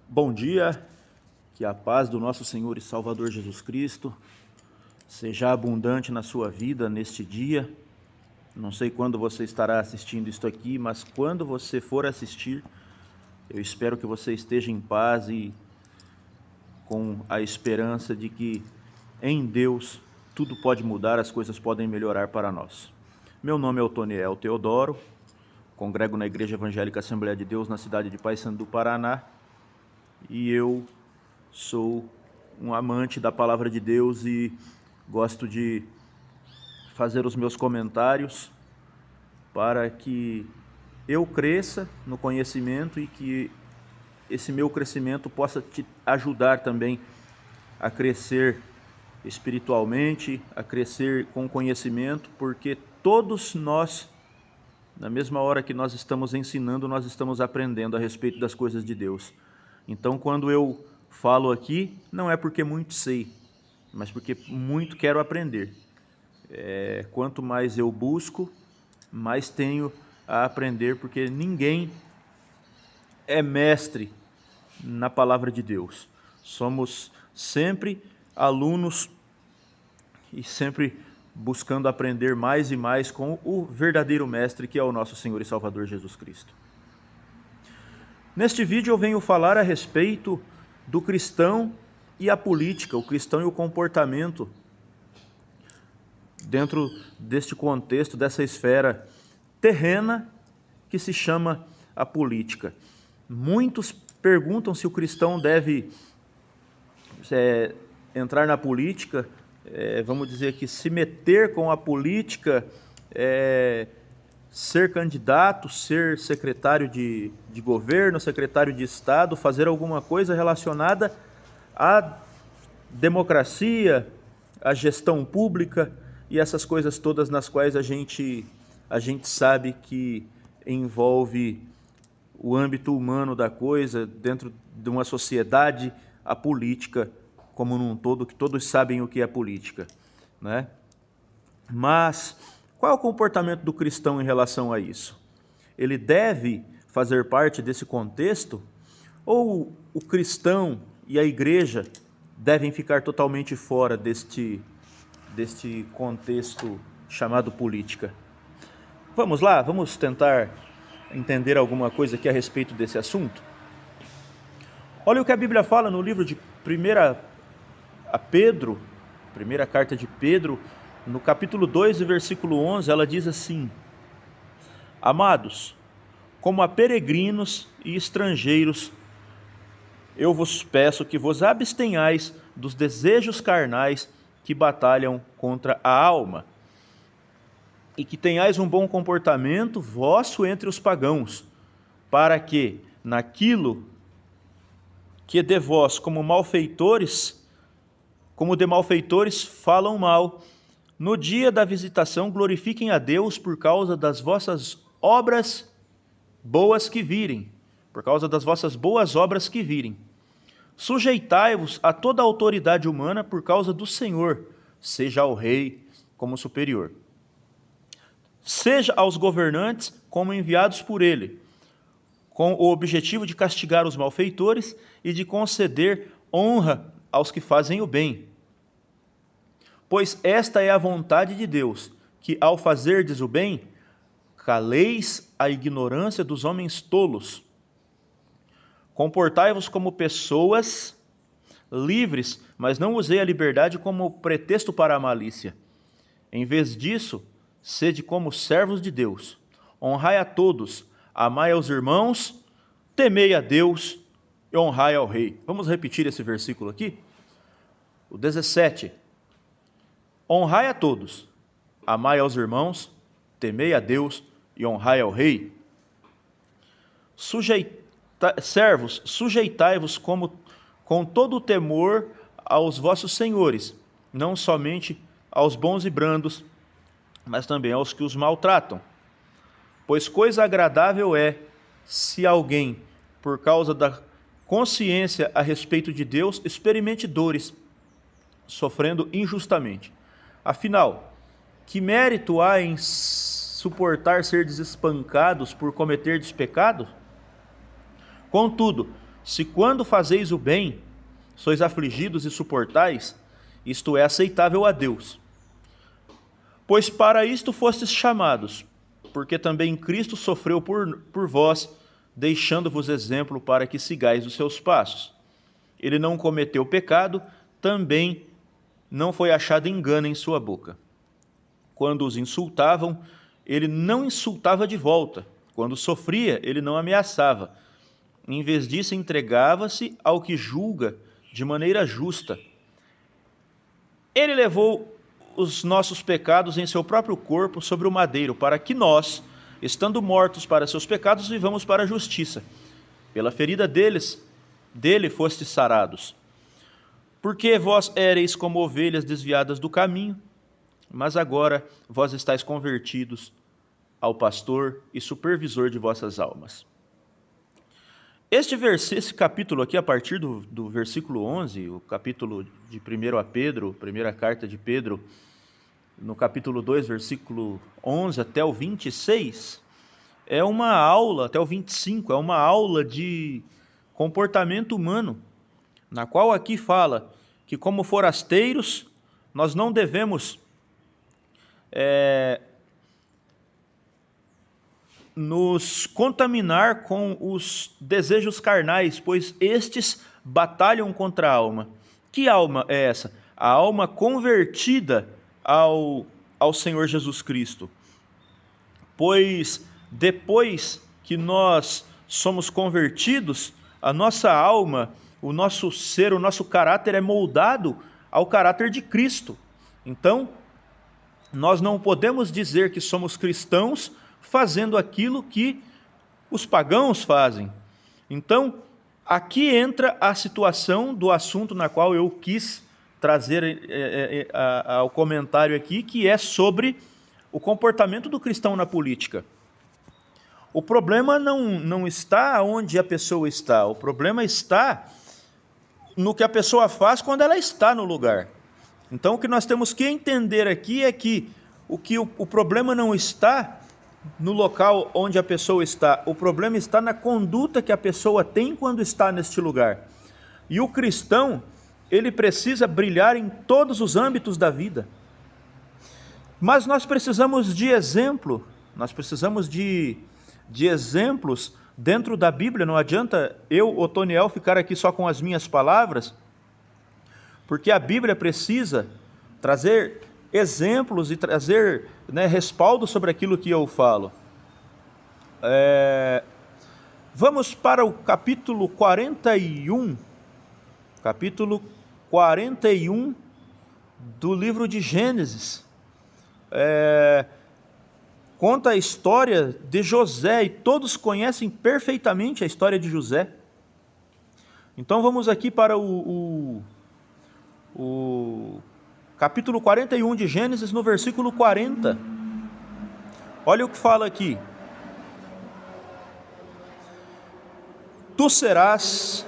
Bom dia, que a paz do nosso Senhor e Salvador Jesus Cristo seja abundante na sua vida neste dia. Não sei quando você estará assistindo isto aqui, mas quando você for assistir, eu espero que você esteja em paz e com a esperança de que em Deus tudo pode mudar, as coisas podem melhorar para nós. Meu nome é Otoniel Teodoro, congrego na Igreja Evangélica Assembleia de Deus na cidade de Paysandu do Paraná, e eu sou um amante da Palavra de Deus e gosto de fazer os meus comentários para que eu cresça no conhecimento e que esse meu crescimento possa te ajudar também a crescer espiritualmente, a crescer com conhecimento, porque todos nós, na mesma hora que nós estamos ensinando, nós estamos aprendendo a respeito das coisas de Deus. Então, quando eu falo aqui, não é porque muito sei, mas porque muito quero aprender. Quanto mais eu busco, mais tenho a aprender, porque ninguém é mestre na palavra de Deus. Somos sempre alunos e sempre buscando aprender mais e mais com o verdadeiro mestre, que é o nosso Senhor e Salvador Jesus Cristo. Neste vídeo eu venho falar a respeito do cristão e a política, o cristão e o comportamento dentro deste contexto, dessa esfera terrena que se chama a política. Muitos perguntam se o cristão deve entrar na política, vamos dizer que se meter com a política, ser candidato, ser secretário de governo, secretário de Estado, fazer alguma coisa relacionada à democracia, à gestão pública e essas coisas todas nas quais a gente sabe que envolve o âmbito humano da coisa, dentro de uma sociedade, a política como num todo, que todos sabem o que é política, né? Mas qual é o comportamento do cristão em relação a isso? Ele deve fazer parte desse contexto? Ou o cristão e a igreja devem ficar totalmente fora deste contexto chamado política? Vamos lá, vamos tentar entender alguma coisa aqui a respeito desse assunto? Olha o que a Bíblia fala no livro de 1 Pedro, primeira carta de Pedro, no capítulo 2, versículo 11, ela diz assim: Amados, como a peregrinos e estrangeiros, eu vos peço que vos abstenhais dos desejos carnais que batalham contra a alma, e que tenhais um bom comportamento vosso entre os pagãos, para que, naquilo que de vós como de malfeitores falam mal, no dia da visitação glorifiquem a Deus por causa das vossas obras boas que virem, por causa das vossas boas obras que virem. Sujeitai-vos a toda a autoridade humana por causa do Senhor, seja ao rei como superior. Seja aos governantes como enviados por ele, com o objetivo de castigar os malfeitores e de conceder honra aos que fazem o bem. Pois esta é a vontade de Deus, que ao fazerdes o bem, caleis a ignorância dos homens tolos. Comportai-vos como pessoas livres, mas não usei a liberdade como pretexto para a malícia. Em vez disso, sede como servos de Deus. Honrai a todos, amai aos irmãos, temei a Deus e honrai ao rei. Vamos repetir esse versículo aqui? O 17. Honrai a todos, amai aos irmãos, temei a Deus e honrai ao rei. Servos, sujeitai-vos com todo o temor aos vossos senhores, não somente aos bons e brandos, mas também aos que os maltratam. Pois coisa agradável é se alguém, por causa da consciência a respeito de Deus, experimente dores, sofrendo injustamente. Afinal, que mérito há em suportar ser espancados por cometerdes pecado? Contudo, Se quando fazeis o bem, sois afligidos e suportais, isto é aceitável a Deus. Pois para isto fostes chamados, porque também Cristo sofreu por vós, deixando-vos exemplo para que sigais os seus passos. Ele não cometeu pecado, também não foi achado engano em sua boca. Quando os insultavam, ele não insultava de volta. Quando sofria, ele não ameaçava. Em vez disso, entregava-se ao que julga de maneira justa. Ele levou os nossos pecados em seu próprio corpo sobre o madeiro, para que nós, estando mortos para seus pecados, vivamos para a justiça. Pela ferida dele fostes sarados. Porque vós éreis como ovelhas desviadas do caminho, mas agora vós estáis convertidos ao pastor e supervisor de vossas almas. Esse capítulo aqui, a partir do versículo 11, o capítulo de 1 a Pedro, primeira carta de Pedro, no capítulo 2, versículo 11 até o 26, é uma aula, até o 25, é uma aula de comportamento humano, na qual aqui fala que como forasteiros, nós não devemos nos contaminar com os desejos carnais, pois estes batalham contra a alma. Que alma é essa? A alma convertida ao Senhor Jesus Cristo. Pois depois que nós somos convertidos, a nossa alma, o nosso ser, o nosso caráter é moldado ao caráter de Cristo. Então, nós não podemos dizer que somos cristãos fazendo aquilo que os pagãos fazem. Então, aqui entra a situação do assunto na qual eu quis trazer ao comentário aqui, que é sobre o comportamento do cristão na política. O problema não está onde a pessoa está, o problema está no que a pessoa faz quando ela está no lugar. Então, o que nós temos que entender aqui é que o problema não está no local onde a pessoa está, o problema está na conduta que a pessoa tem quando está neste lugar. E o cristão, ele precisa brilhar em todos os âmbitos da vida. Mas nós precisamos de exemplo, nós precisamos de exemplos dentro da Bíblia. Não adianta eu, Otoniel, ficar aqui só com as minhas palavras, porque a Bíblia precisa trazer exemplos e trazer respaldo sobre aquilo que eu falo. Vamos para o capítulo 41, capítulo 41 do livro de Gênesis. Conta a história de José, e todos conhecem perfeitamente a história de José. Então vamos aqui para o capítulo 41 de Gênesis, no versículo 40. Olha o que fala aqui. Tu serás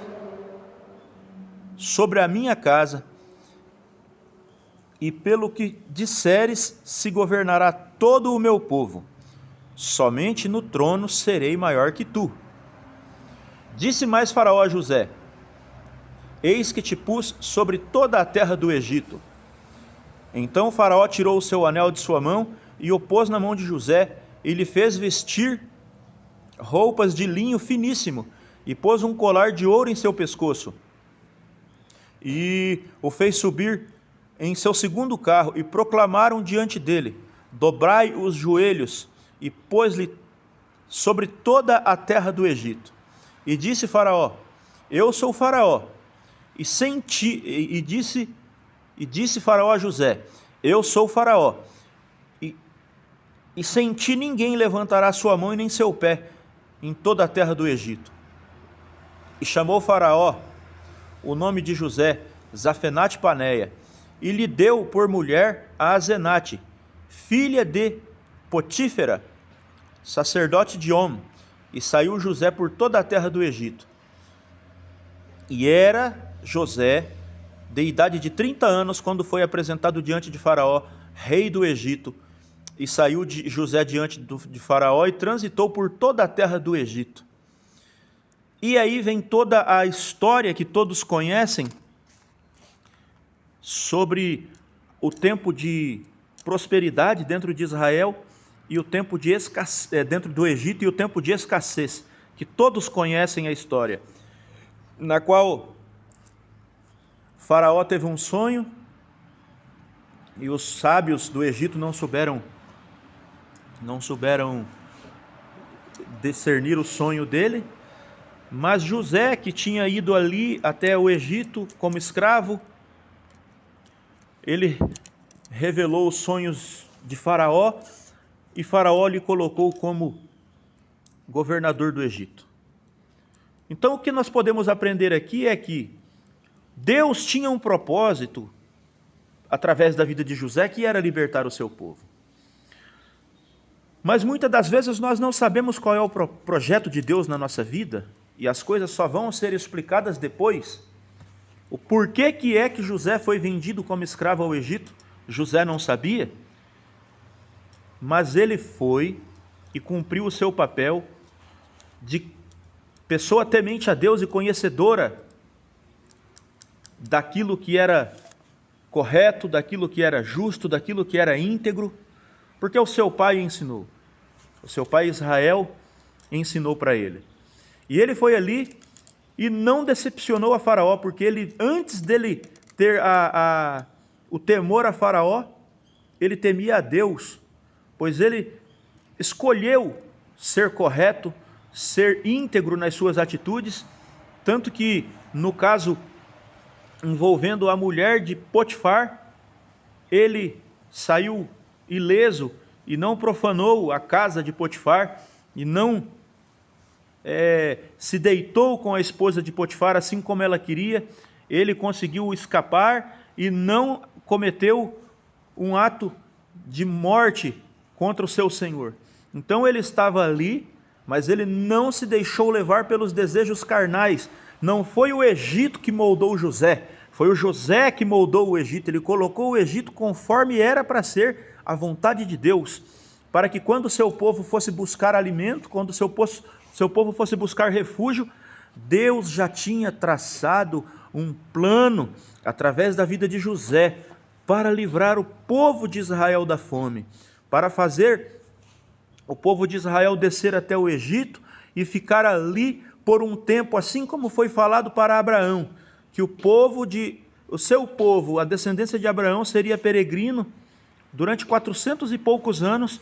sobre a minha casa, e pelo que disseres se governará todo o meu povo. Somente no trono serei maior que tu. Disse mais Faraó a José: eis que te pus sobre toda a terra do Egito. Então Faraó tirou o seu anel de sua mão e o pôs na mão de José, e lhe fez vestir roupas de linho finíssimo, e pôs um colar de ouro em seu pescoço, e o fez subir em seu segundo carro, e proclamaram diante dele: dobrai os joelhos, e pôs-lhe sobre toda a terra do Egito. E disse Faraó: eu sou Faraó, e disse Faraó a José: eu sou Faraó, e sem ti ninguém levantará sua mão e nem seu pé em toda a terra do Egito. E chamou Faraó o nome de José Zafenate Paneia, e lhe deu por mulher a Azenate, filha de Potífera, sacerdote de On, e saiu José por toda a terra do Egito. E era José de idade de 30 anos, quando foi apresentado diante de Faraó, rei do Egito, e saiu José diante de Faraó e transitou por toda a terra do Egito. E aí vem toda a história que todos conhecem sobre o tempo de prosperidade dentro de Israel e o tempo de dentro do Egito e o tempo de escassez, que todos conhecem a história, na qual Faraó teve um sonho e os sábios do Egito não souberam discernir o sonho dele, mas José, que tinha ido ali até o Egito como escravo, ele revelou os sonhos de Faraó e Faraó lhe colocou como governador do Egito. Então o que nós podemos aprender aqui é que Deus tinha um propósito através da vida de José, que era libertar o seu povo. Mas muitas das vezes nós não sabemos qual é o projeto de Deus na nossa vida, e as coisas só vão ser explicadas depois. O porquê que é que José foi vendido como escravo ao Egito, José não sabia, mas ele foi e cumpriu o seu papel de pessoa temente a Deus e conhecedora daquilo que era correto, daquilo que era justo, daquilo que era íntegro, porque o seu pai ensinou. O seu pai Israel ensinou para ele. E ele foi ali e não decepcionou a Faraó, porque ele, antes dele ter o temor a Faraó, ele temia a Deus, pois ele escolheu ser correto, ser íntegro nas suas atitudes, tanto que, no caso envolvendo a mulher de Potifar, ele saiu ileso e não profanou a casa de Potifar, e não se deitou com a esposa de Potifar assim como ela queria. Ele conseguiu escapar e não cometeu um ato de morte contra o seu senhor. Então ele estava ali, mas ele não se deixou levar pelos desejos carnais. Não foi o Egito que moldou José, foi o José que moldou o Egito. Ele colocou o Egito conforme era para ser a vontade de Deus, para que quando o seu povo fosse buscar alimento, quando o seu povo fosse buscar refúgio, Deus já tinha traçado um plano, através da vida de José, para livrar o povo de Israel da fome, para fazer o povo de Israel descer até o Egito e ficar ali por um tempo, assim como foi falado para Abraão, que o seu povo, a descendência de Abraão, seria peregrino durante 400 e poucos anos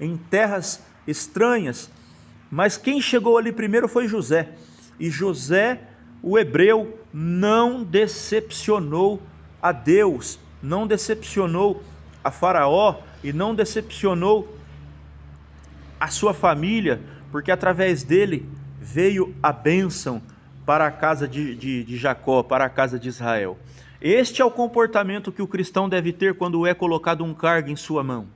em terras estranhas. Mas quem chegou ali primeiro foi José, e José, o hebreu, não decepcionou a Deus, não decepcionou a Faraó e não decepcionou a sua família, porque através dele veio a bênção para a casa de Jacó, para a casa de Israel. Este é o comportamento que o cristão deve ter quando é colocado um cargo em sua mão.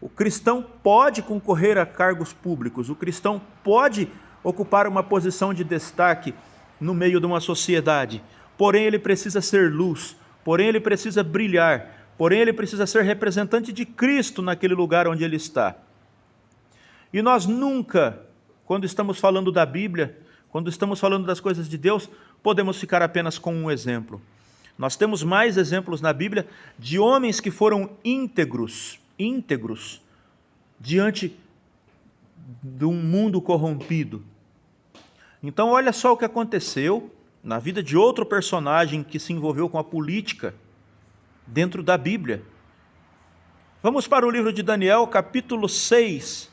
O cristão pode concorrer a cargos públicos, o cristão pode ocupar uma posição de destaque no meio de uma sociedade, porém ele precisa ser luz, porém ele precisa brilhar, porém ele precisa ser representante de Cristo naquele lugar onde ele está. E nós nunca, quando estamos falando da Bíblia, quando estamos falando das coisas de Deus, podemos ficar apenas com um exemplo. Nós temos mais exemplos na Bíblia de homens que foram íntegros diante de um mundo corrompido. Então olha só o que aconteceu na vida de outro personagem que se envolveu com a política dentro da Bíblia. Vamos para o livro de Daniel, capítulo 6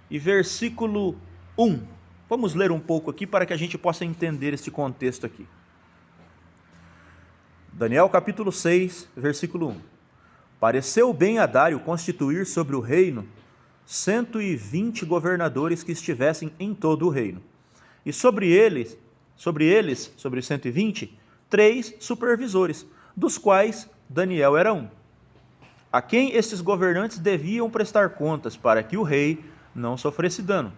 e versículo 1. Vamos ler um pouco aqui para que a gente possa entender esse contexto aqui. Daniel capítulo 6, versículo 1. Pareceu bem a Dário constituir sobre o reino 120 governadores que estivessem em todo o reino. E sobre os 120, 3 supervisores, dos quais Daniel era um, a quem estes governantes deviam prestar contas para que o rei não sofresse dano.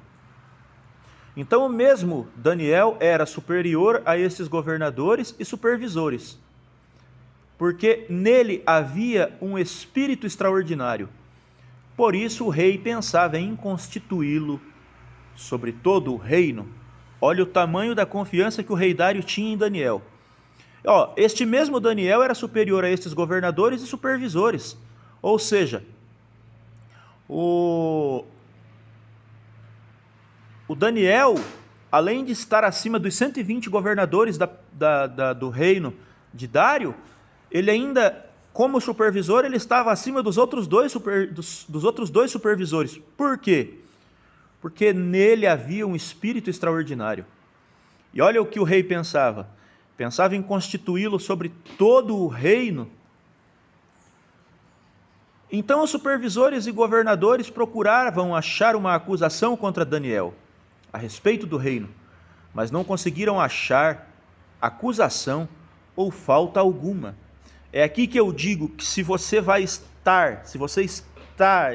Então o mesmo Daniel era superior a estes governadores e supervisores, porque nele havia um espírito extraordinário. Por isso o rei pensava em constituí-lo sobre todo o reino, Olha o tamanho da confiança que o rei Dário tinha em Daniel. Este mesmo Daniel era superior a estes governadores e supervisores. Ou seja, o Daniel, além de estar acima dos 120 governadores do reino de Dário, ele ainda, como supervisor, ele estava acima dos outros dois supervisores. Por quê? Porque nele havia um espírito extraordinário. E olha o que o rei pensava. Pensava em constituí-lo sobre todo o reino. Então os supervisores e governadores procuravam achar uma acusação contra Daniel a respeito do reino, mas não conseguiram achar acusação ou falta alguma. É aqui que eu digo que se você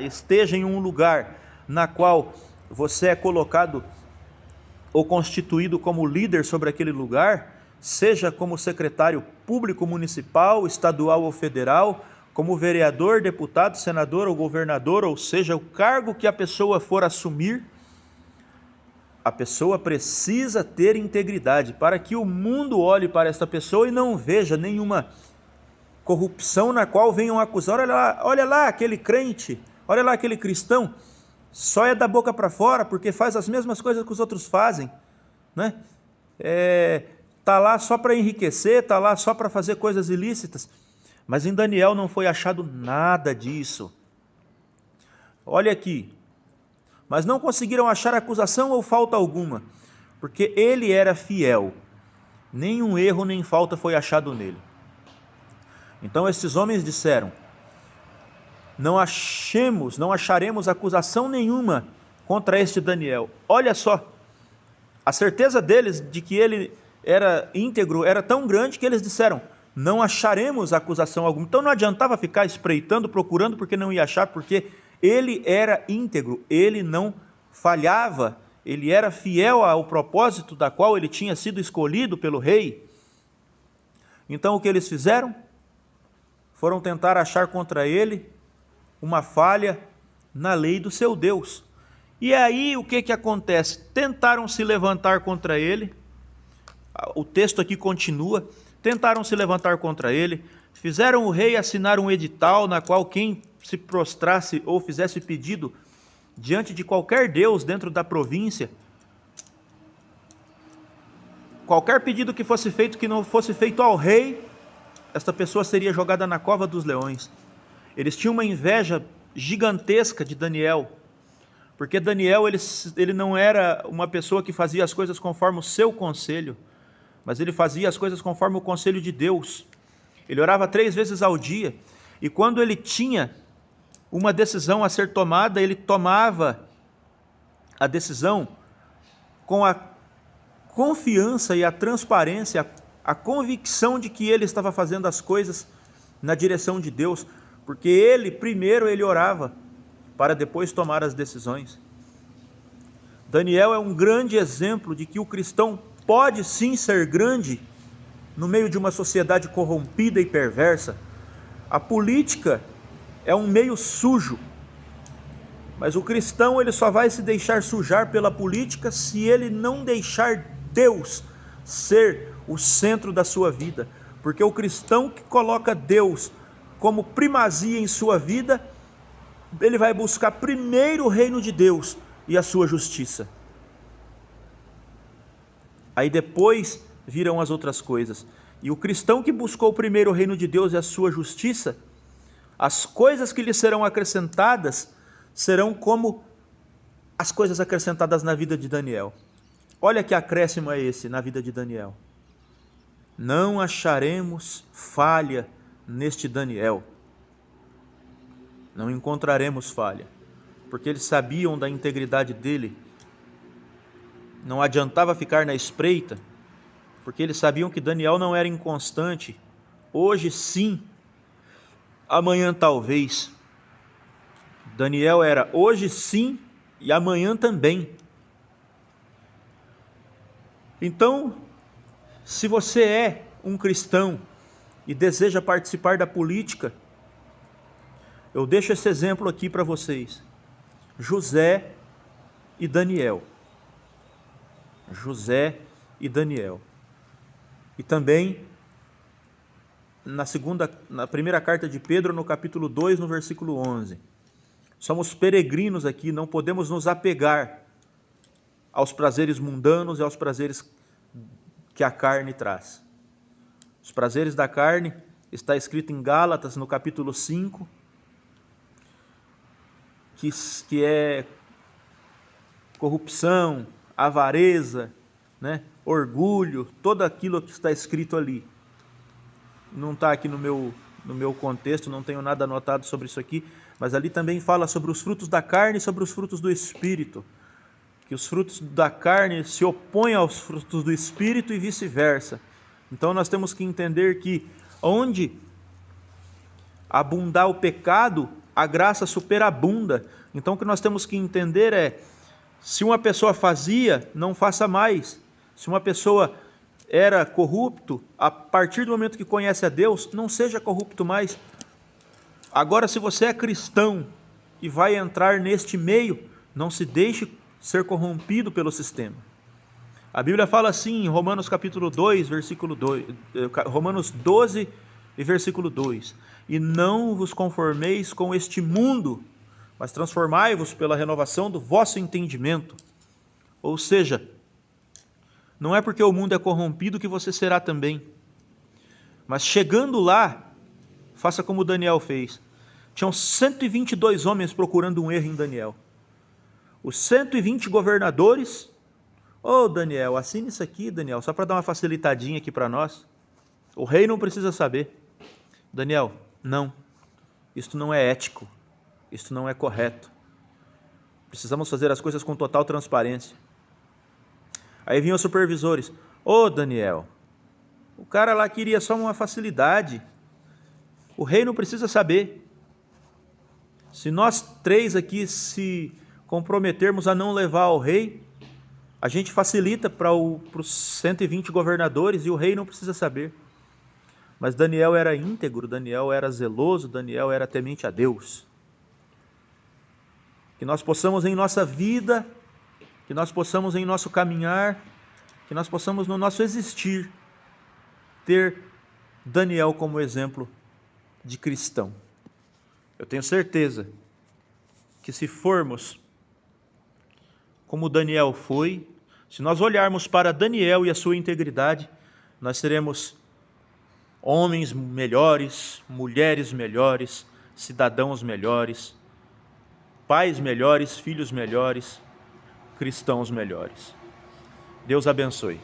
esteja em um lugar na qual você é colocado ou constituído como líder sobre aquele lugar, seja como secretário público municipal, estadual ou federal, como vereador, deputado, senador ou governador, ou seja, o cargo que a pessoa for assumir, a pessoa precisa ter integridade para que o mundo olhe para esta pessoa e não veja nenhuma corrupção na qual venham acusar. Olha lá aquele crente, olha lá aquele cristão, só é da boca para fora porque faz as mesmas coisas que os outros fazem, né? Está lá só para enriquecer, está lá só para fazer coisas ilícitas. Mas em Daniel não foi achado nada disso. Olha aqui. Mas não conseguiram achar acusação ou falta alguma, porque ele era fiel. Nenhum erro nem falta foi achado nele. Então estes homens disseram: não acharemos acusação nenhuma contra este Daniel. Olha só, a certeza deles de que ele era íntegro era tão grande que eles disseram: não acharemos acusação alguma. Então não adiantava ficar espreitando, procurando, porque não ia achar, porque ele era íntegro, ele não falhava, ele era fiel ao propósito da qual ele tinha sido escolhido pelo rei. Então o que eles fizeram? Foram tentar achar contra ele uma falha na lei do seu Deus. E aí o que acontece? Tentaram se levantar contra ele, o texto aqui continua, tentaram se levantar contra ele, fizeram o rei assinar um edital na qual quem se prostrasse ou fizesse pedido diante de qualquer deus dentro da província, qualquer pedido que fosse feito que não fosse feito ao rei, esta pessoa seria jogada na cova dos leões. Eles tinham uma inveja gigantesca de Daniel, porque Daniel ele não era uma pessoa que fazia as coisas conforme o seu conselho, mas ele fazia as coisas conforme o conselho de Deus. Ele orava 3 vezes ao dia, e quando ele tinha uma decisão a ser tomada, ele tomava a decisão com a confiança e a transparência, a convicção de que ele estava fazendo as coisas na direção de Deus, porque primeiro ele orava para depois tomar as decisões. Daniel é um grande exemplo de que o cristão pode sim ser grande no meio de uma sociedade corrompida e perversa. A política é um meio sujo, mas o cristão ele só vai se deixar sujar pela política se ele não deixar Deus ser o centro da sua vida, porque o cristão que coloca Deus como primazia em sua vida, ele vai buscar primeiro o reino de Deus e a sua justiça. Aí depois virão as outras coisas. E o cristão que buscou primeiro o reino de Deus e a sua justiça, as coisas que lhe serão acrescentadas serão como as coisas acrescentadas na vida de Daniel. Olha que acréscimo é esse na vida de Daniel. Não acharemos falha neste Daniel. Não encontraremos falha, porque eles sabiam da integridade dele. Não adiantava ficar na espreita, porque eles sabiam que Daniel não era inconstante. Hoje sim, amanhã talvez. Daniel era hoje sim e amanhã também. Então, se você é um cristão e deseja participar da política, eu deixo esse exemplo aqui para vocês. José e Daniel. José e Daniel. E também na primeira carta de Pedro, no capítulo 2, no versículo 11. Somos peregrinos aqui, não podemos nos apegar aos prazeres mundanos e aos prazeres que a carne traz. Os prazeres da carne, está escrito em Gálatas, no capítulo 5, que é corrupção, avareza, né? Orgulho, tudo aquilo que está escrito ali. Não está aqui no meu contexto, não tenho nada anotado sobre isso aqui, mas ali também fala sobre os frutos da carne e sobre os frutos do Espírito, que os frutos da carne se opõem aos frutos do Espírito e vice-versa. Então nós temos que entender que onde abundar o pecado, a graça superabunda. Então o que nós temos que entender é, se uma pessoa fazia, não faça mais. Se uma pessoa era corrupto, a partir do momento que conhece a Deus, não seja corrupto mais. Agora, se você é cristão e vai entrar neste meio, não se deixe ser corrompido pelo sistema. A Bíblia fala assim em Romanos capítulo 2, versículo 2, Romanos 12 e versículo 2: e não vos conformeis com este mundo, mas transformai-vos pela renovação do vosso entendimento. Ou seja, não é porque o mundo é corrompido que você será também. Mas chegando lá, faça como Daniel fez. Tinham 122 homens procurando um erro em Daniel. Os 120 governadores, Daniel, assine isso aqui, Daniel, só para dar uma facilitadinha aqui para nós. O rei não precisa saber. Daniel, não, isto não é ético, isto não é correto. Precisamos fazer as coisas com total transparência. Aí vinham os supervisores. Daniel, o cara lá queria só uma facilidade. O rei não precisa saber. Se nós três aqui se comprometermos a não levar ao rei, a gente facilita para os 120 governadores e o rei não precisa saber. Mas Daniel era íntegro, Daniel era zeloso, Daniel era temente a Deus. Que nós possamos em nossa vida, que nós possamos em nosso caminhar, que nós possamos no nosso existir, ter Daniel como exemplo de cristão. Eu tenho certeza que se formos como Daniel foi, se nós olharmos para Daniel e a sua integridade, nós seremos homens melhores, mulheres melhores, cidadãos melhores, pais melhores, filhos melhores, cristãos melhores. Deus abençoe.